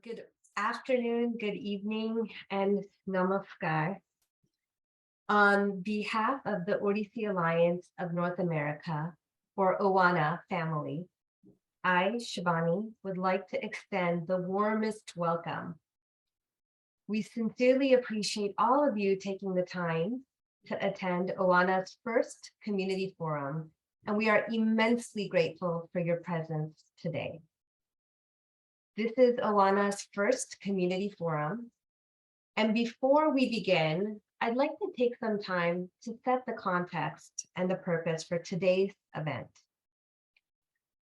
Good afternoon, good evening, and namaskar. On behalf of the Odissi Alliance of North America, or OANA family, I, Shivani, would like to extend the warmest welcome. We sincerely appreciate all of you taking the time to attend OANA's first community forum, and we are immensely grateful for your presence today. This is OANA's first community forum. And before we begin, I'd like to take some time to set the context and the purpose for today's event.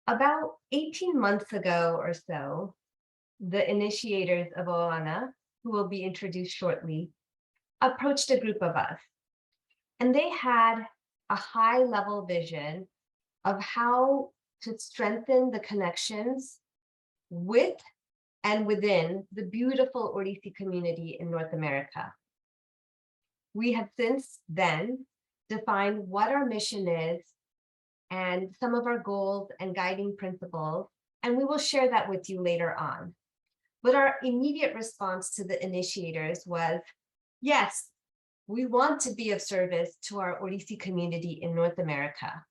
About 18 months ago or so, the initiators of OANA, who will be introduced shortly, approached a group of us. And they had a high-level vision of how to strengthen the connections with and within the beautiful Odissi community in North America. We have since then defined what our mission is and some of our goals and guiding principles, and we will share that with you later on. But our immediate response to the initiators was, yes, we want to be of service to our Odissi community in North America.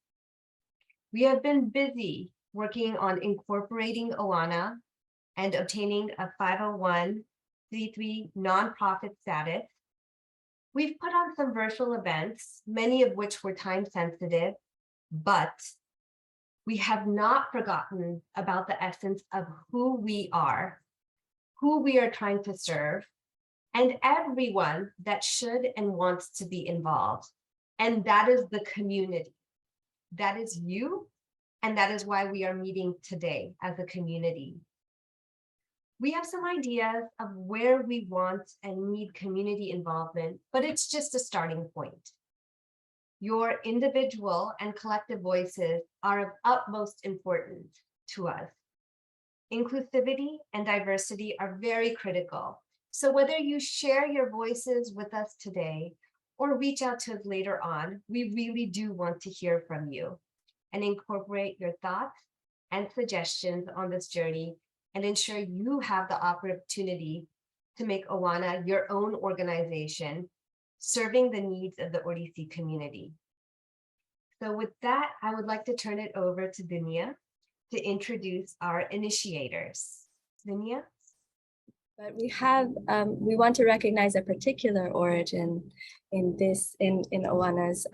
We have been busy working on incorporating OANA and obtaining a 501(c)(3) nonprofit status. We've put on some virtual events, many of which were time sensitive, but we have not forgotten about the essence of who we are trying to serve, and everyone that should and wants to be involved. And that is the community. That is you, and that is why we are meeting today as a community. We have some ideas of where we want and need community involvement, but it's just a starting point. Your individual and collective voices are of utmost importance to us. Inclusivity and diversity are very critical. So whether you share your voices with us today or reach out to us later on, we really do want to hear from you and incorporate your thoughts and suggestions on this journey and ensure you have the opportunity to make OANA your own organization, serving the needs of the Odissi community. So with that, I would like to turn it over to Dunya to introduce our initiators. Dunya? But we want to recognize a particular origin in OANA's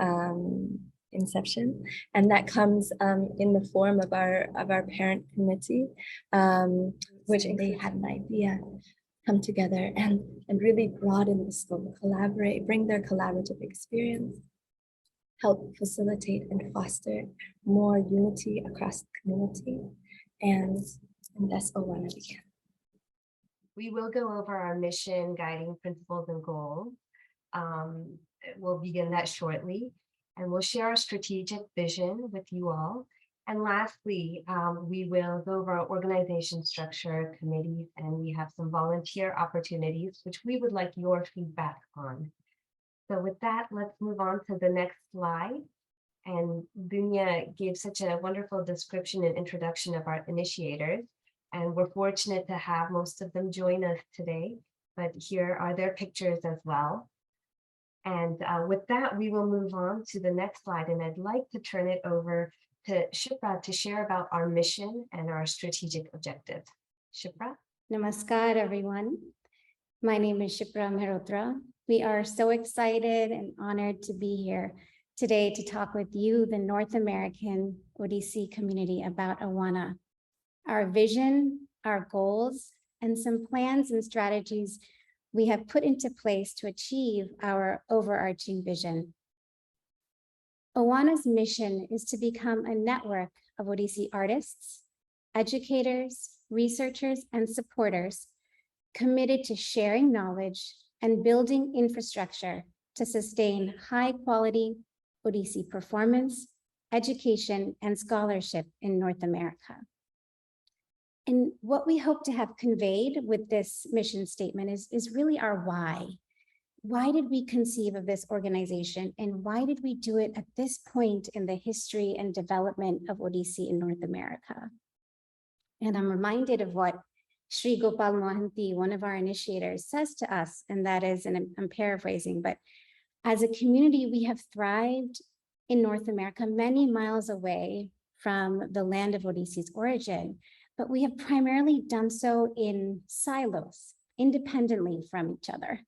inception, and that comes in the form of our parent committee, which they had an idea, come together and really broaden the scope, collaborate, bring their collaborative experience, help facilitate and foster more unity across the community, and thus OANA began. We will go over our mission, guiding principles, and goals. We'll begin that shortly. And we'll share our strategic vision with you all. And lastly, we will go over our organization structure, committees, and we have some volunteer opportunities, which we would like your feedback on. So with that, let's move on to the next slide. And Dunya gave such a wonderful description and introduction of our initiators. And we're fortunate to have most of them join us today, but here are their pictures as well. And with that, we will move on to the next slide. And I'd like to turn it over to Shipra to share about our mission and our strategic objective. Shipra? Namaskar, everyone. My name is Shipra Mehrotra. We are so excited and honored to be here today to talk with you, the North American Odissi community, about OANA, our vision, our goals, and some plans and strategies we have put into place to achieve our overarching vision. OANA's mission is to become a network of Odissi artists, educators, researchers, and supporters committed to sharing knowledge and building infrastructure to sustain high-quality Odissi performance, education, and scholarship in North America. And what we hope to have conveyed with this mission statement is really our why. Why did we conceive of this organization, and why did we do it at this point in the history and development of Odissi in North America? And I'm reminded of what Sri Gopal Mohanty, one of our initiators, says to us, and that is, and I'm paraphrasing, but as a community, we have thrived in North America, many miles away from the land of Odisse's origin, but we have primarily done so in silos, independently from each other.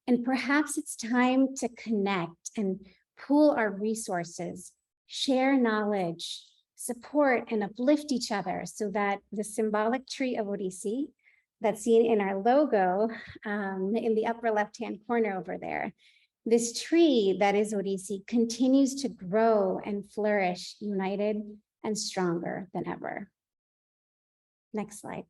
And perhaps it's time to connect and pool our resources, share knowledge, support and uplift each other so that the symbolic tree of Odissi that's seen in our logo in the upper left-hand corner over there, this tree that is Odissi continues to grow and flourish, united and stronger than ever. Next slide.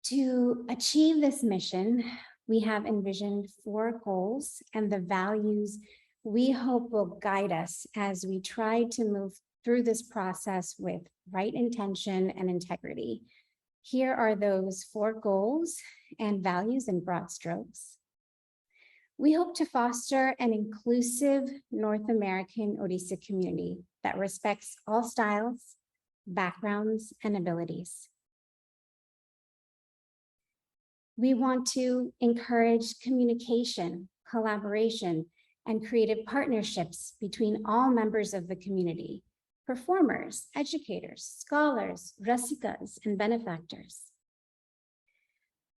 To achieve this mission, we have envisioned 4 goals and the values we hope will guide us as we try to move through this process with right intention and integrity. Here are those 4 goals and values in broad strokes. We hope to foster an inclusive North American Odissi community that respects all styles, backgrounds, and abilities. We want to encourage communication, collaboration, and creative partnerships between all members of the community, performers, educators, scholars, rasikas, and benefactors.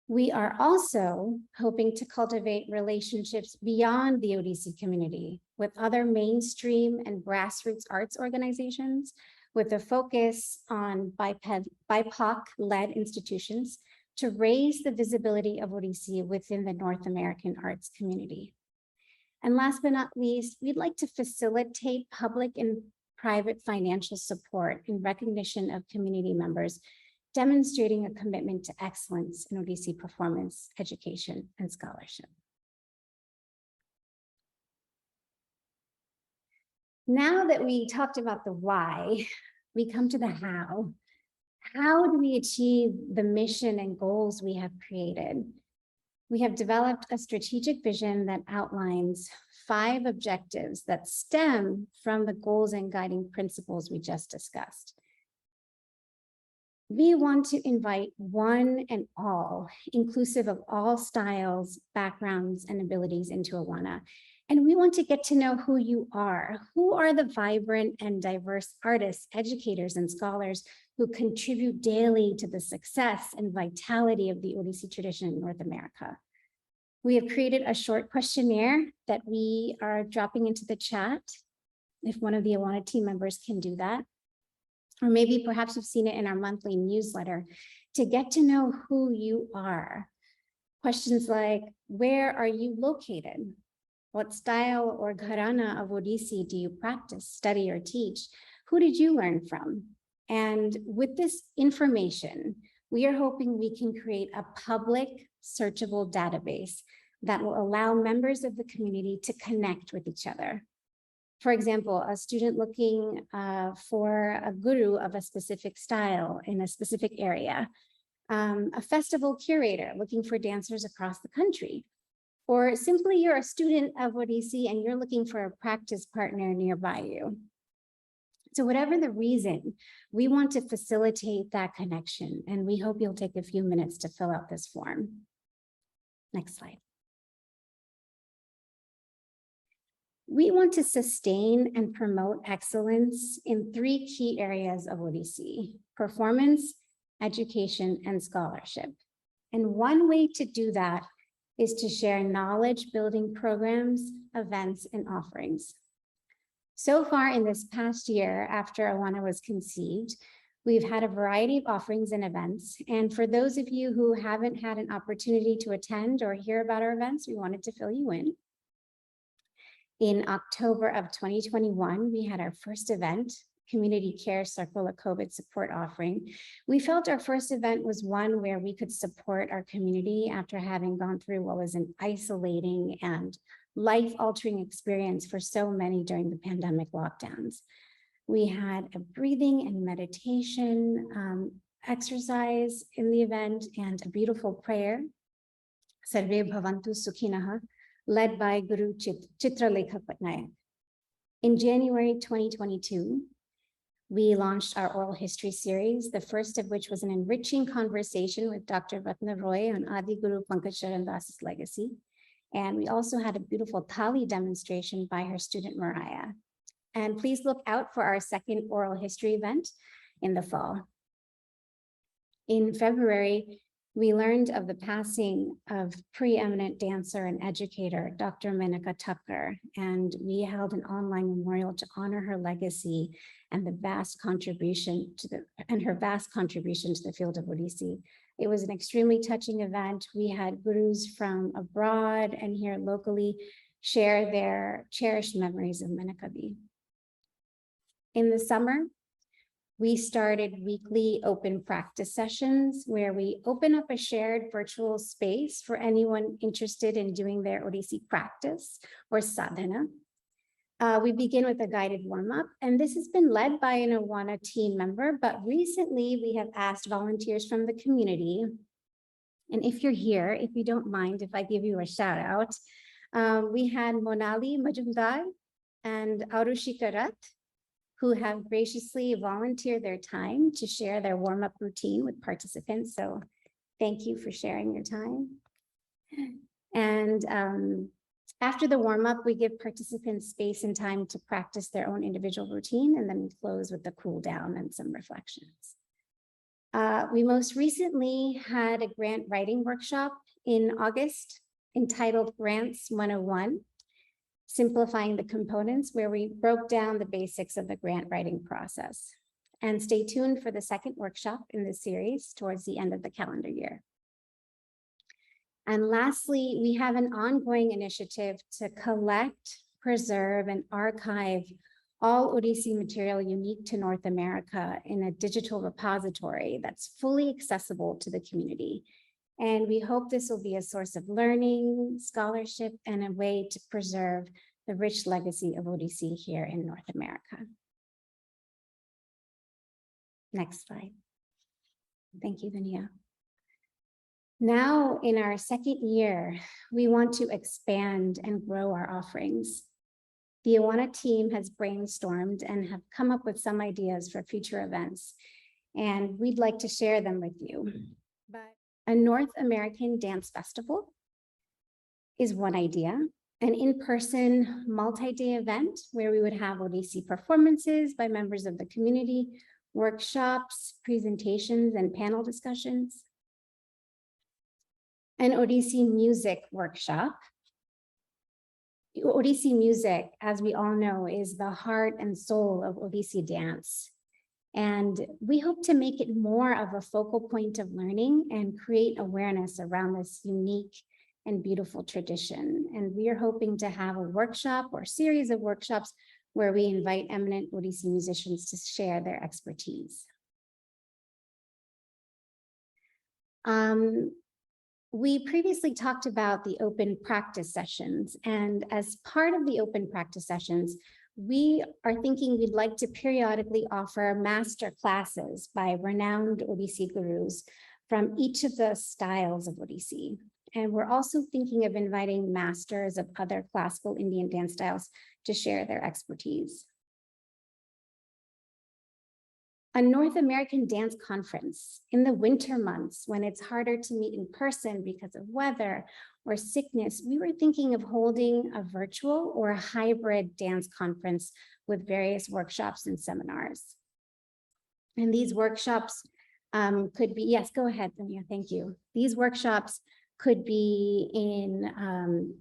We are also hoping to cultivate relationships beyond the Odissi community with other mainstream and grassroots arts organizations with a focus on BIPOC-led institutions to raise the visibility of Odissi within the North American arts community. And last but not least, we'd like to facilitate public and private financial support in recognition of community members, demonstrating a commitment to excellence in Odissi performance, education, and scholarship. Now that we talked about the why, we come to the how. How do we achieve the mission and goals we have created? We have developed a strategic vision that outlines 5 objectives that stem from the goals and guiding principles we just discussed. We want to invite one and all, inclusive of all styles, backgrounds, and abilities into Awana. And we want to get to know who you are. Who are the vibrant and diverse artists, educators, and scholars who contribute daily to the success and vitality of the Odissi tradition in North America? We have created a short questionnaire that we are dropping into the chat, if one of the Awana team members can do that. Or maybe perhaps you've seen it in our monthly newsletter, to get to know who you are. Questions like, where are you located? What style or gharana of Odissi do you practice, study, or teach? Who did you learn from? And with this information, we are hoping we can create a public searchable database that will allow members of the community to connect with each other. For example, a student looking for a guru of a specific style in a specific area, a festival curator looking for dancers across the country, or simply you're a student of Odissi and you're looking for a practice partner nearby you. So whatever the reason, we want to facilitate that connection, and we hope you'll take a few minutes to fill out this form. Next slide. We want to sustain and promote excellence in 3 key areas of Odissi: performance, education, and scholarship. And one way to do that is to share knowledge building programs, events, and offerings. So far in this past year, after Awana was conceived, we've had a variety of offerings and events. And for those of you who haven't had an opportunity to attend or hear about our events, we wanted to fill you in. In October of 2021, we had our first event, Community Care Circle, a COVID support offering. We felt our first event was one where we could support our community after having gone through what was an isolating and life-altering experience for so many during the pandemic lockdowns. We had a breathing and meditation exercise in the event and a beautiful prayer, Sarve Bhavantu Sukhinaha, led by Guru Chitralekha Patnaik. In January 2022, We launched our oral history series, the first of which was an enriching conversation with Dr. Ratna Roy on Adi Guru Pankaj Charan Das's legacy. And we also had a beautiful Thali demonstration by her student Mariah. And please look out for our second oral history event in the fall. In February, we learned of the passing of preeminent dancer and educator, Dr. Menaka Tucker, and we held an online memorial to honor her legacy and her vast contribution to the field of Odissi. It was an extremely touching event. We had gurus from abroad and here locally share their cherished memories of Menakavi. In the summer, we started weekly open practice sessions where we open up a shared virtual space for anyone interested in doing their Odissi practice or sadhana. We begin with a guided warm-up, and this has been led by an Awana team member, but recently we have asked volunteers from the community, and if you're here, if you don't mind if I give you a shout out, we had Monali Majumdar and Arushi Karat, who have graciously volunteered their time to share their warm-up routine with participants. So thank you for sharing your time. And after the warm-up, we give participants space and time to practice their own individual routine, and then we close with the cool down and some reflections. We most recently had a grant writing workshop in August entitled Grants 101. Simplifying the components, where we broke down the basics of the grant writing process. And stay tuned for the second workshop in this series towards the end of the calendar year. And lastly, we have an ongoing initiative to collect, preserve, and archive all Odissi material unique to North America in a digital repository that's fully accessible to the community. And we hope this will be a source of learning, scholarship, and a way to preserve the rich legacy of Odissi here in North America. Next slide. Thank you, Vania. Now, in our second year, we want to expand and grow our offerings. The Awana team has brainstormed and have come up with some ideas for future events, and we'd like to share them with you. But a North American dance festival is one idea, an in-person multi-day event where we would have Odissi performances by members of the community, workshops, presentations, and panel discussions. An Odissi music workshop. Odissi music, as we all know, is the heart and soul of Odissi dance. And we hope to make it more of a focal point of learning and create awareness around this unique and beautiful tradition. And we are hoping to have a workshop or series of workshops where we invite eminent Odissi musicians to share their expertise. We previously talked about the open practice sessions, and as part of the open practice sessions, we are thinking we'd like to periodically offer master classes by renowned Odissi gurus from each of the styles of Odissi. And we're also thinking of inviting masters of other classical Indian dance styles to share their expertise. A North American dance conference in the winter months when it's harder to meet in person because of weather or sickness, we were thinking of holding a virtual or a hybrid dance conference with various workshops and seminars. And these workshops could be, yes, go ahead, Tanya, thank you. These workshops could be in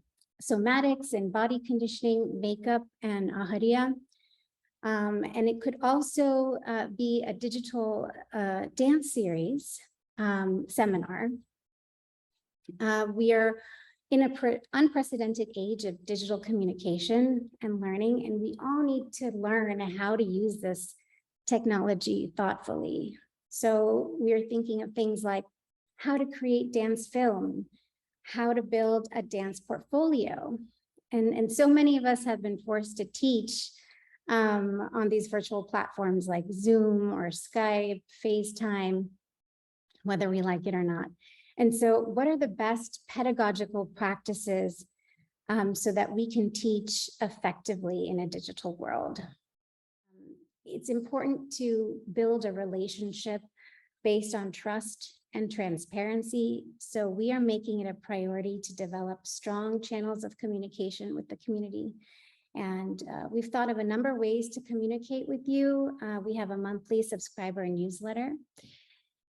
somatics and body conditioning, makeup, and ahariya. And it could also be a digital dance series seminar. We are in an unprecedented age of digital communication and learning, and we all need to learn how to use this technology thoughtfully. So we're thinking of things like how to create dance film, how to build a dance portfolio. And so many of us have been forced to teach on these virtual platforms like Zoom or Skype, FaceTime, whether we like it or not. And so what are the best pedagogical practices so that we can teach effectively in a digital world? it's important to build a relationship based on trust and transparency. So we are making it a priority to develop strong channels of communication with the community. And we've thought of a number of ways to communicate with you. We have a monthly subscriber newsletter.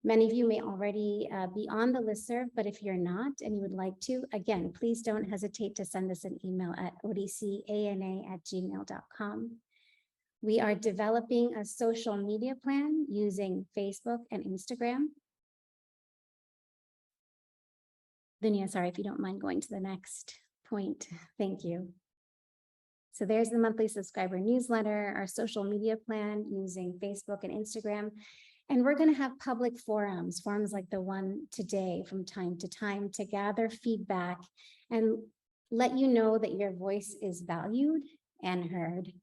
Many of you may already be on the listserv, but if you're not and you would like to, again, please don't hesitate to send us an email at odissi@gmail.com. We are developing a social media plan using Facebook and Instagram. Dunya, sorry, if you don't mind going to the next point. Thank you. So there's the monthly subscriber newsletter, our social media plan using Facebook and Instagram. And we're going to have public forums like the one today from time to time to gather feedback and let you know that your voice is valued and heard.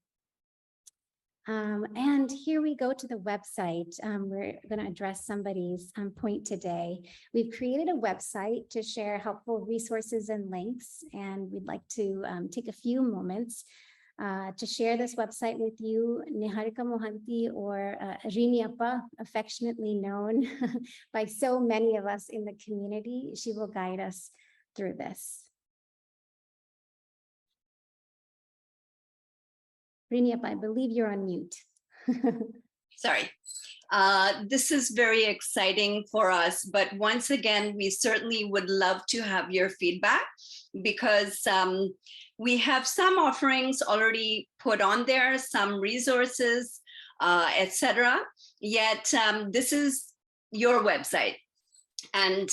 And here we go to the website. We're going to address somebody's point today. We've created a website to share helpful resources and links, and we'd like to take a few moments to share this website with you. Niharika Mohanty, or Rini Appa, affectionately known by so many of us in the community, she will guide us through this. Rini Appa, I believe you're on mute. Sorry. This is very exciting for us, but once again, we certainly would love to have your feedback, because we have some offerings already put on there, some resources, etc. Yet this is your website. And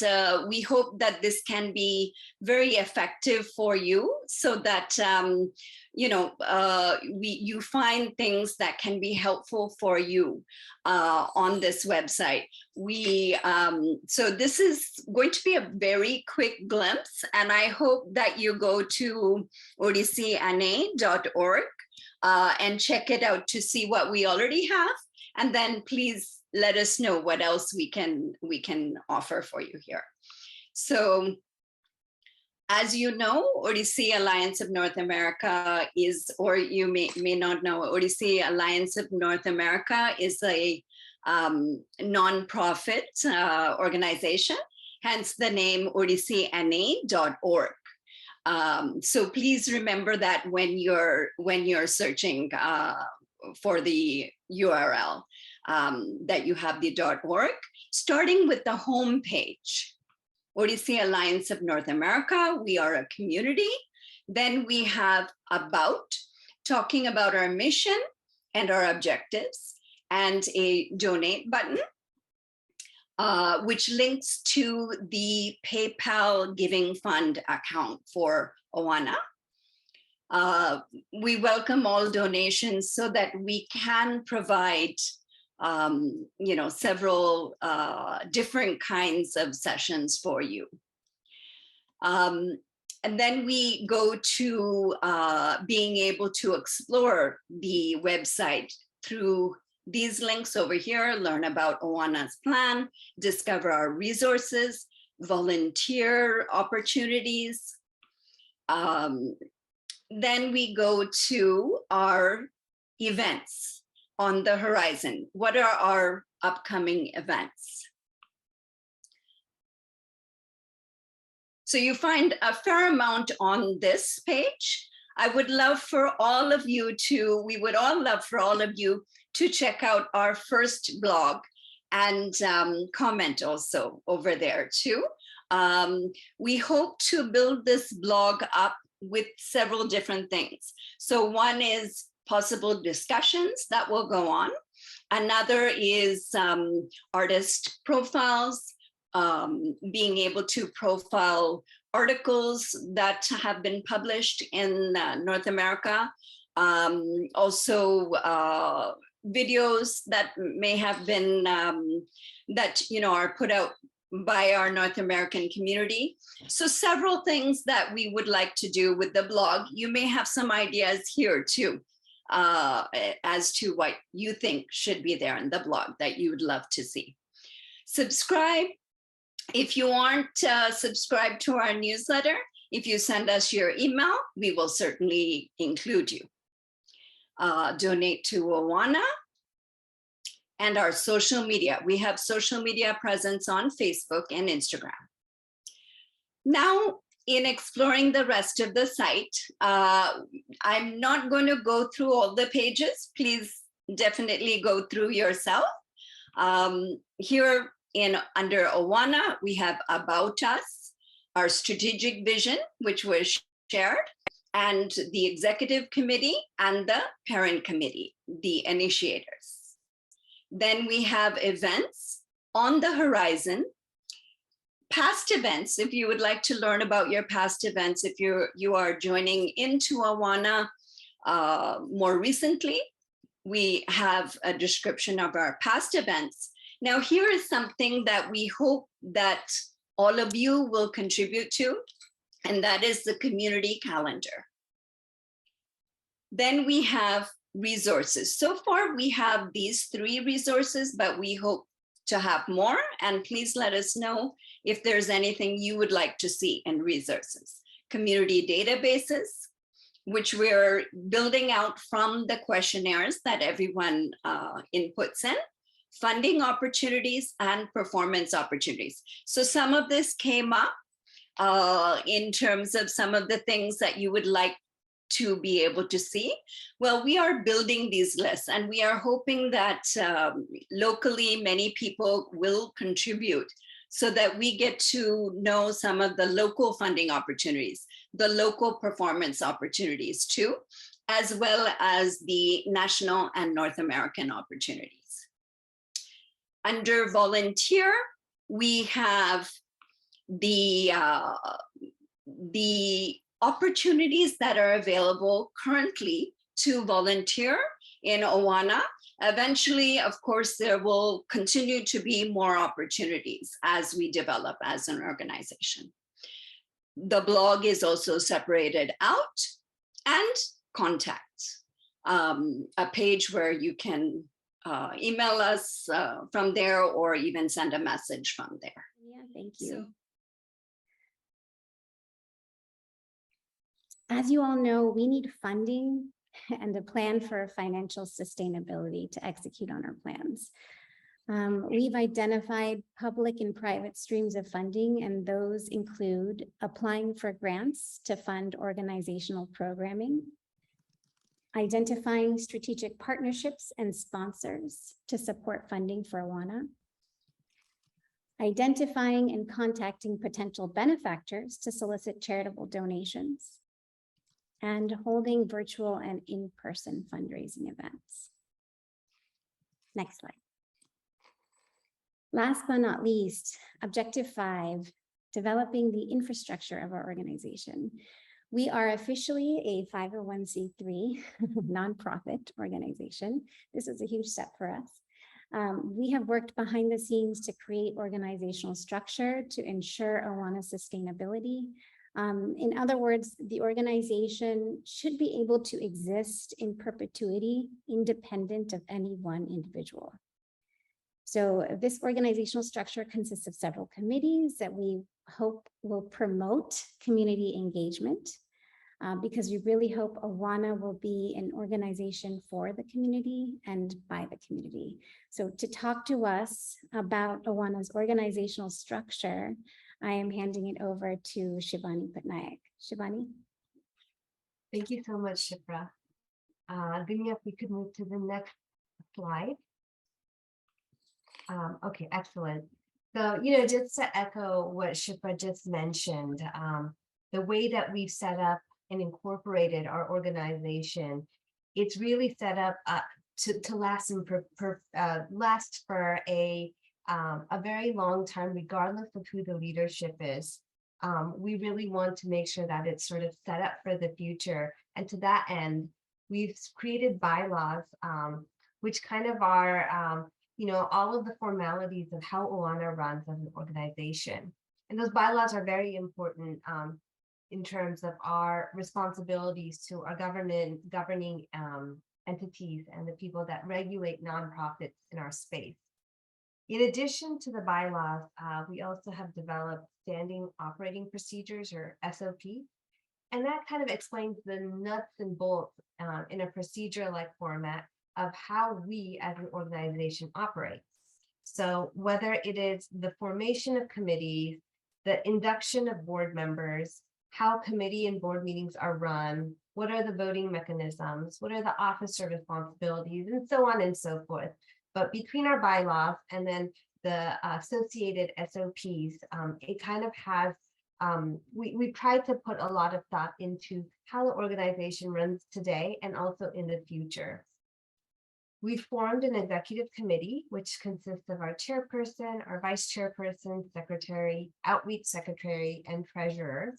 we hope that this can be very effective for you, so that you find things that can be helpful for you on this website. So this is going to be a very quick glimpse, and I hope that you go to odissina.org and check it out to see what we already have, and then please let us know what else we can offer for you here. So, as you know, Odissi Alliance of North America is, or you may not know, Odissi Alliance of North America is a nonprofit organization, hence the name odissina.org. So please remember that when you're searching for the URL, that you have the .org, starting with the home page. Odissi Alliance of North America, we are a community. Then we have About, talking about our mission and our objectives, and a donate button, which links to the PayPal Giving Fund account for Oana. We welcome all donations so that we can provide several different kinds of sessions for you. And then we go to being able to explore the website through these links over here: learn about Oana's plan, discover our resources, volunteer opportunities. Then we go to our events on the horizon. What are our upcoming events? So you find a fair amount on this page. I would love for all of you to, we would all love for all of you to check out our first blog and comment also over there too. We hope to build this blog up with several different things. So one is possible discussions that will go on. Another is artist profiles, being able to profile articles that have been published in North America. Also videos that may have been, that are put out by our North American community. So several things that we would like to do with the blog. You may have some ideas here too, as to what you think should be there in the blog that you would love to see. Subscribe. If you aren't subscribed to our newsletter, if you send us your email, we will certainly include you. Donate to Oana. and our social media. We have social media presence on Facebook and Instagram. Now, in exploring the rest of the site, I'm not going to go through all the pages. Please definitely go through yourself. Here under Awana, we have About Us, our strategic vision, which was shared, and the executive committee and the parent committee, the initiators. Then we have events on the horizon, past events. If you would like to learn about your past events, if you are joining into Awana more recently, we have a description of our past events. Now, here is something that we hope that all of you will contribute to, and that is the community calendar. Then we have resources. So far, we have these 3 resources, but we hope to have more. And please let us know if there's anything you would like to see in resources. Community databases, which we're building out from the questionnaires that everyone inputs in, funding opportunities and performance opportunities. So some of this came up in terms of some of the things that you would like to be able to see. Well, we are building these lists, and we are hoping that locally many people will contribute so that we get to know some of the local funding opportunities, the local performance opportunities too, as well as the national and North American opportunities. Under volunteer, we have the opportunities that are available currently to volunteer in Awana. Eventually, of course, there will continue to be more opportunities as we develop as an organization. The blog is also separated out, and contact, a page where you can email us from there or even send a message from there. Yeah, thank you. As you all know, we need funding and a plan for financial sustainability to execute on our plans. We've identified public and private streams of funding, and those include applying for grants to fund organizational programming, identifying strategic partnerships and sponsors to support funding for Awana, identifying and contacting potential benefactors to solicit charitable donations, and holding virtual and in-person fundraising events. Next slide. Last but not least, Objective 5, developing the infrastructure of our organization. We are officially a 501c3 nonprofit organization. This is a huge step for us. We have worked behind the scenes to create organizational structure to ensure Awana sustainability. In other words, the organization should be able to exist in perpetuity, independent of any one individual. So this organizational structure consists of several committees that we hope will promote community engagement, because we really hope Awana will be an organization for the community and by the community. So to talk to us about Awana's organizational structure, I am handing it over to Shivani Patnaik. Shivani. Thank you so much, Shipra. Dunya, if we could move to the next slide. Okay, excellent. So, just to echo what Shipra just mentioned, the way that we've set up and incorporated our organization, it's really set up to last for a very long time, regardless of who the leadership is. We really want to make sure that it's sort of set up for the future. And to that end, we've created bylaws, which kind of are, all of the formalities of how Awana runs as an organization. And those bylaws are very important in terms of our responsibilities to our governing entities and the people that regulate nonprofits in our space. In addition to the bylaws, we also have developed standing operating procedures, or SOP, and that kind of explains the nuts and bolts in a procedure-like format of how we as an organization operate. So whether it is the formation of committees, the induction of board members, how committee and board meetings are run, what are the voting mechanisms, what are the officer responsibilities, and so on and so forth. But between our bylaws and then the associated SOPs, it kind of has, we tried to put a lot of thought into how the organization runs today and also in the future. We formed an executive committee, which consists of our chairperson, our vice chairperson, secretary, outreach secretary, and treasurer.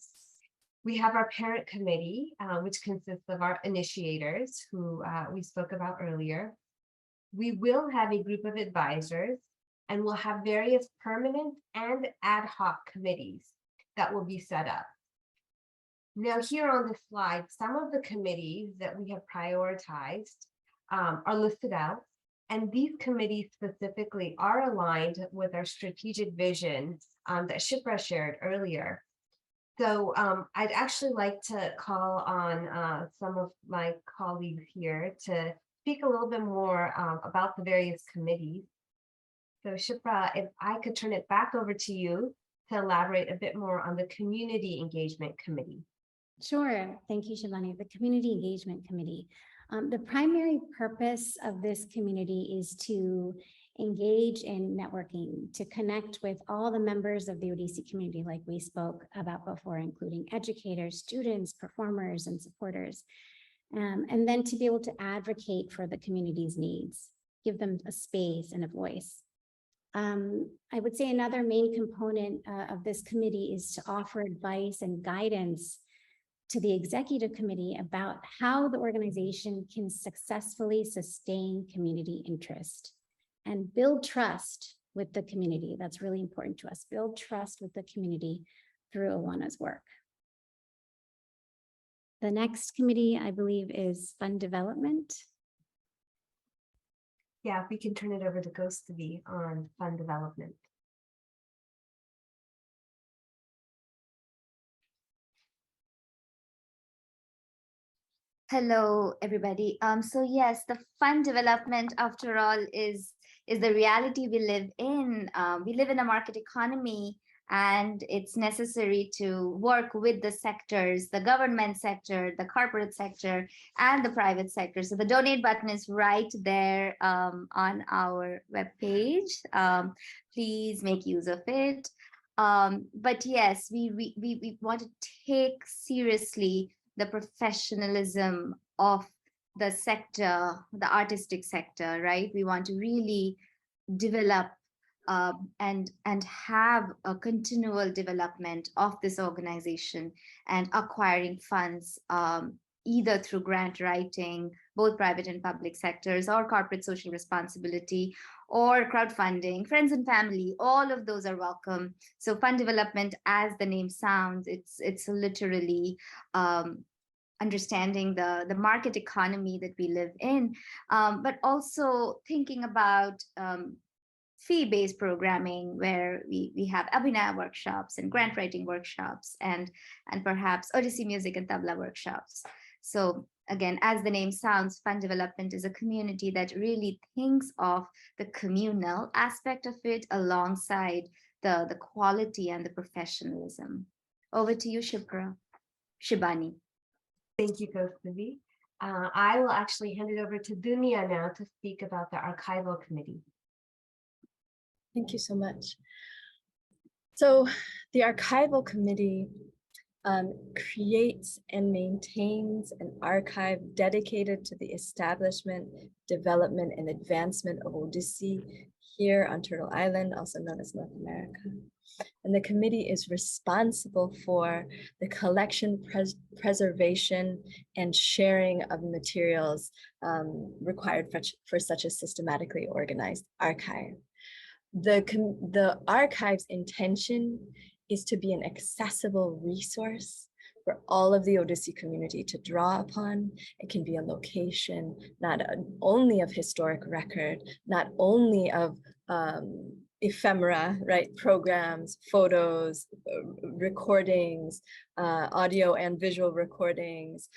We have our parent committee, which consists of our initiators, who we spoke about earlier. We will have a group of advisors, and we'll have various permanent and ad hoc committees that will be set up. Now, here on the slide, some of the committees that we have prioritized are listed out, and these committees specifically are aligned with our strategic vision that Shipra shared earlier. So I'd actually like to call on some of my colleagues here to speak a little bit more about the various committees. So Shipra, if I could turn it back over to you to elaborate a bit more on the Community Engagement Committee. Sure. Thank you, Shivani. The Community Engagement Committee. The primary purpose of this community is to engage in networking, to connect with all the members of the Odissi community, like we spoke about before, including educators, students, performers, and supporters. And then to be able to advocate for the community's needs, give them a space and a voice. I would say another main component of this committee is to offer advice and guidance to the executive committee about how the organization can successfully sustain community interest and build trust with the community. That's really important to us. Build trust with the community through Owana's work. The next committee, I believe, is Fund Development. Yeah, if we can turn it over to Gostavi on fund development. Hello, everybody. So yes, the fund development, after all, is the reality we live in. We live in a market economy, and it's necessary to work with the sectors, the government sector, the corporate sector, and the private sector. So the donate button is right there on our webpage. Please make use of it. But yes, we want to take seriously the professionalism of the sector, the artistic sector, right? We want to really develop and have a continual development of this organization and acquiring funds, either through grant writing, both private and public sectors, or corporate social responsibility, or crowdfunding, friends and family, all of those are welcome. So fund development, as the name sounds, it's literally understanding the market economy that we live in, but also thinking about fee-based programming, where we have Abhinaya workshops and grant writing workshops, and perhaps Odissi music and tabla workshops. So again, as the name sounds, fund development is a community that really thinks of the communal aspect of it alongside the quality and the professionalism. Over to you, Shibani. Thank you, Gostavi. I will actually hand it over to Dunia now to speak about the archival committee. Thank you so much. So the archival committee creates and maintains an archive dedicated to the establishment, development, and advancement of Odissi here on Turtle Island, also known as North America. And the committee is responsible for the collection, preservation, and sharing of materials required for such a systematically organized archive. The archive's intention is to be an accessible resource for all of the Odissi community to draw upon. It can be a location, not only of historic record, not only of ephemera, right? Programs, photos, recordings, audio and visual recordings,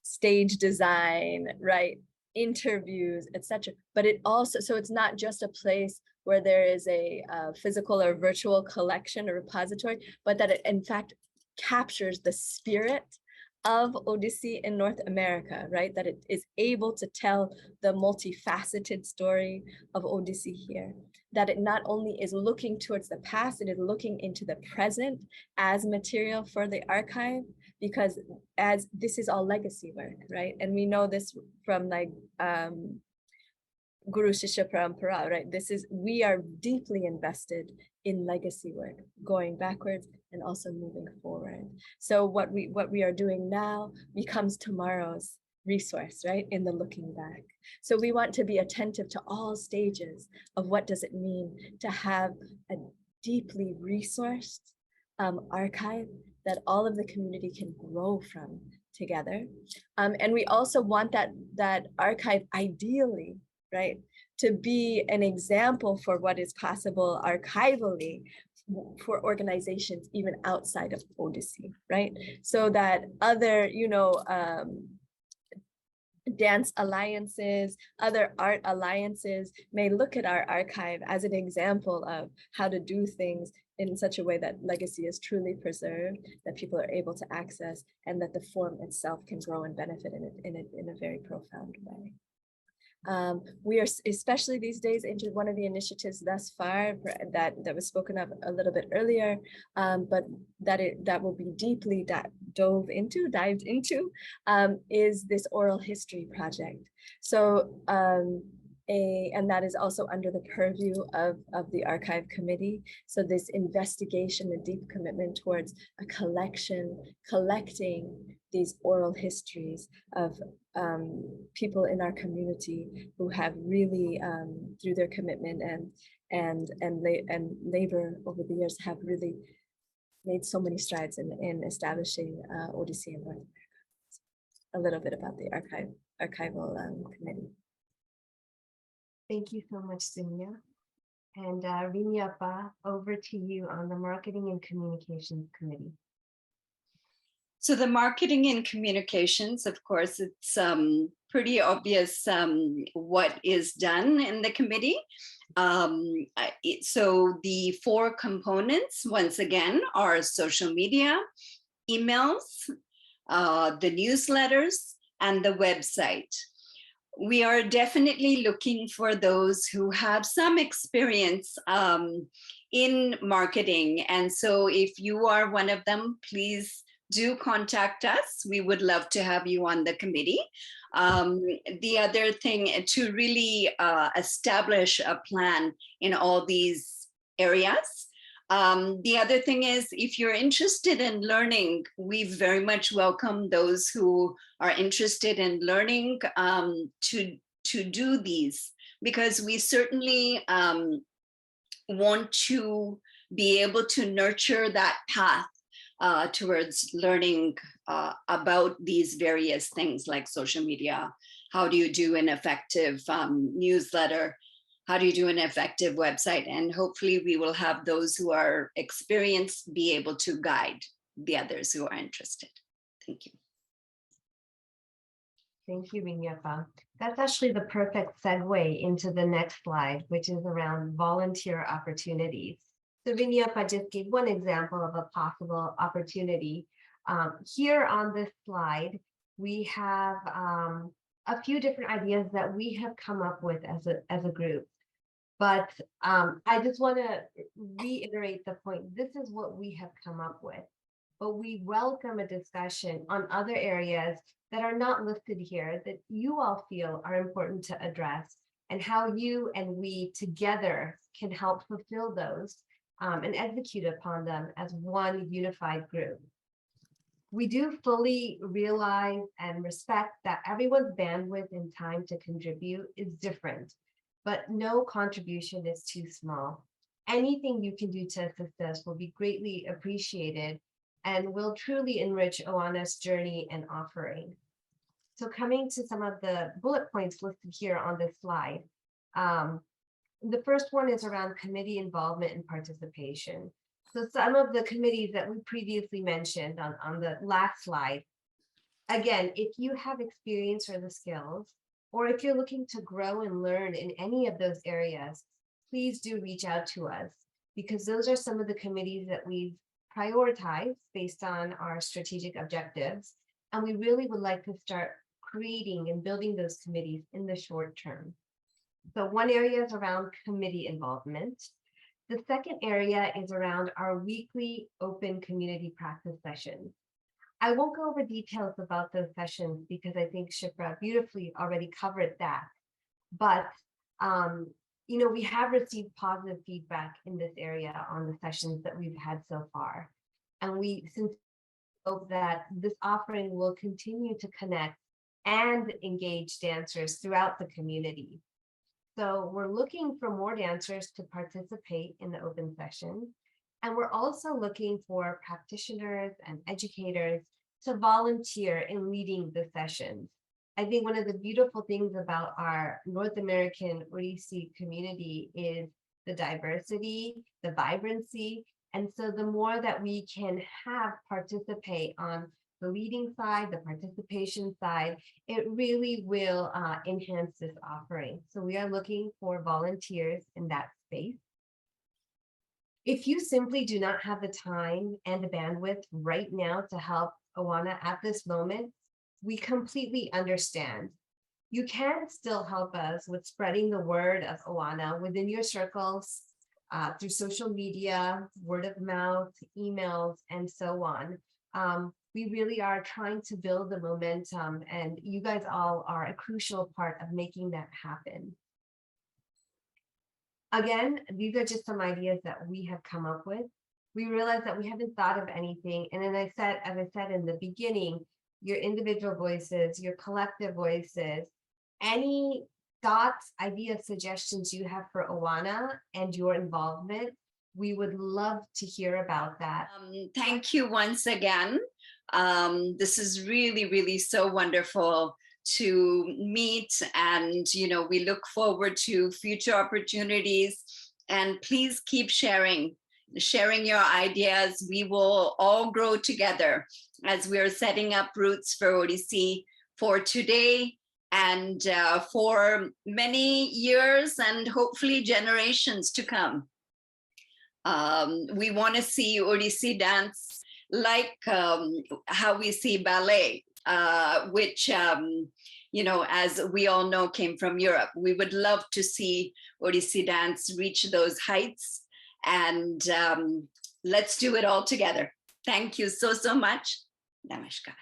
stage design, right? interviews, etc. But it also, so it's not just a place where there is a physical or virtual collection or repository, but that it in fact captures the spirit of Odissi in North America, right? That it is able to tell the multifaceted story of Odissi here. That it not only is looking towards the past, it is looking into the present as material for the archive, because as this is all legacy work, right? And we know this from like Guru Shishya Parampara, right? We are deeply invested in legacy work, going backwards and also moving forward. So what we are doing now becomes tomorrow's resource, right? In the looking back. So we want to be attentive to all stages of what does it mean to have a deeply resourced archive that all of the community can grow from together. And we also want that archive ideally, right, to be an example for what is possible archivally for organizations even outside of Odissi, right? So that other, dance alliances, other art alliances may look at our archive as an example of how to do things in such a way that legacy is truly preserved, that people are able to access, and that the form itself can grow and benefit in a very profound way. We are especially these days into one of the initiatives thus far that was spoken of a little bit earlier, but that will be deeply dived into is this oral history project. So and that is also under the purview of the archive committee. So this investigation, a deep commitment towards a collecting these oral histories of people in our community who have really, through their commitment and labor over the years, have really made so many strides in establishing Odissi in North America. A little bit about the archival committee. Thank you so much, Sunya. And Rinyapa, over to you on the Marketing and Communications Committee. So the marketing and communications, of course, it's pretty obvious what is done in the committee. So the 4 components, once again, are social media, emails, the newsletters, and the website. We are definitely looking for those who have some experience in marketing. And so if you are one of them, please do contact us. We would love to have you on the committee. The other thing, to really establish a plan in all these areas. The other thing is, if you're interested in learning, we very much welcome those who are interested in learning to do these, because we certainly want to be able to nurture that path towards learning about these various things like social media. How do you do an effective newsletter? How do you do an effective website? And hopefully we will have those who are experienced be able to guide the others who are interested. Thank you. Thank you, Rinyapa. That's actually the perfect segue into the next slide, which is around volunteer opportunities. So Rinyapa just gave one example of a possible opportunity. Here on this slide, we have a few different ideas that we have come up with as a group. But I just want to reiterate the point. This is what we have come up with. But we welcome a discussion on other areas that are not listed here that you all feel are important to address, and how you and we together can help fulfill those and execute upon them as one unified group. We do fully realize and respect that everyone's bandwidth and time to contribute is different, but no contribution is too small. Anything you can do to assist us will be greatly appreciated and will truly enrich Oana's journey and offering. So coming to some of the bullet points listed here on this slide, the first one is around committee involvement and participation. So some of the committees that we previously mentioned on the last slide, again, if you have experience or the skills, or if you're looking to grow and learn in any of those areas, please do reach out to us, because those are some of the committees that we've prioritized based on our strategic objectives. And we really would like to start creating and building those committees in the short term. So one area is around committee involvement. The second area is around our weekly open community practice sessions. I won't go over details about those sessions because I think Shipra beautifully already covered that. But you know, we have received positive feedback in this area on the sessions that we've had so far. And we sincerely hope that this offering will continue to connect and engage dancers throughout the community. So we're looking for more dancers to participate in the open session. And we're also looking for practitioners and educators to volunteer in leading the sessions. I think one of the beautiful things about our North American Odissi community is the diversity, the vibrancy. And so the more that we can have participate on the leading side, the participation side, it really will enhance this offering. So we are looking for volunteers in that space. If you simply do not have the time and the bandwidth right now to help Awana at this moment, we completely understand. You can still help us with spreading the word of Awana within your circles, through social media, word of mouth, emails, and so on. We really are trying to build the momentum, and you guys all are a crucial part of making that happen. Again, these are just some ideas that we have come up with. We realize that we haven't thought of anything. And then as I said in the beginning, your individual voices, your collective voices, any thoughts, ideas, suggestions you have for Awana and your involvement, we would love to hear about that. Thank you once again. This is really, really so wonderful to meet, and you know, we look forward to future opportunities, and please keep sharing your ideas. We will all grow together as we are setting up roots for Odissi for today and for many years and hopefully generations to come. We want to see Odissi dance like how we see ballet, which, you know, as we all know, came from Europe. We would love to see Odissi dance reach those heights, and let's do it all together. Thank you so much. Namaskar.